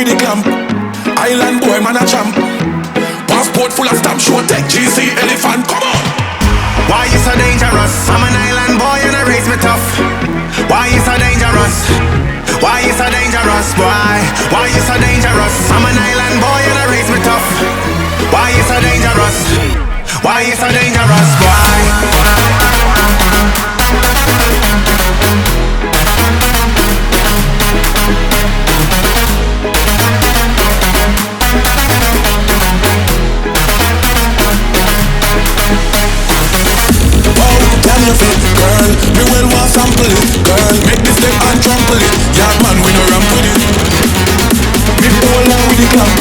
with the clamp. Island boy, man a champ. Passport full of stamp, Showtek, GC, elephant, come on. Why you so dangerous? I'm an island boy and I raise me tough. Why you so dangerous? Why you so dangerous, boy? Why you so dangerous? I'm an island boy and I raise me tough. Why you so dangerous? Why you so dangerous, boy? You fit, girl, me well want sample it. Girl, make this step and trample it. Yard man, we no ramp with it. Me pull along with the clamp.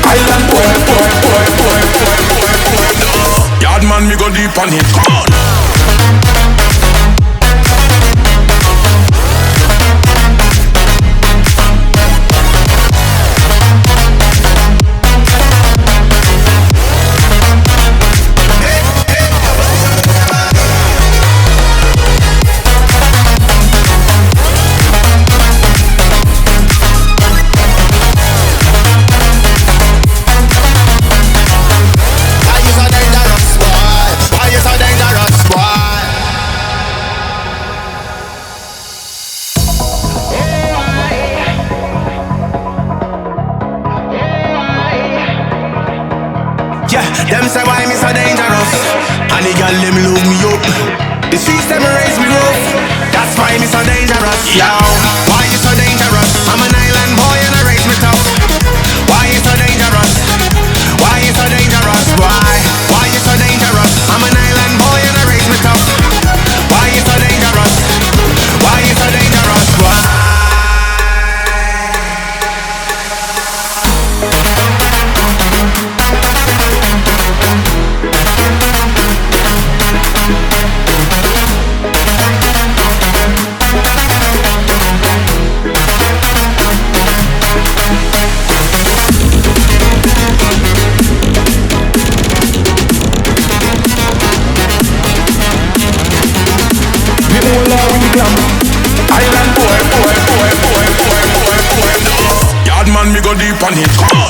Island boy, boy, boy, boy, boy, boy, boy, no. Yard man, me go deep on it, come on. Them say why me so dangerous, and the girl them love me up. The streets them raise me rough. That's why me so dangerous. Yo, why you so dangerous? I'm an island boy and I raise me tough. Why you so dangerous? Why you so dangerous? Why you so dangerous? I'm an island boy and I raise me tough. Why you so dangerous? Why you so dangerous? Why? Island boy, boy, boy, boy, boy, boy, boy, no. Yard man, me go deep on it, come on.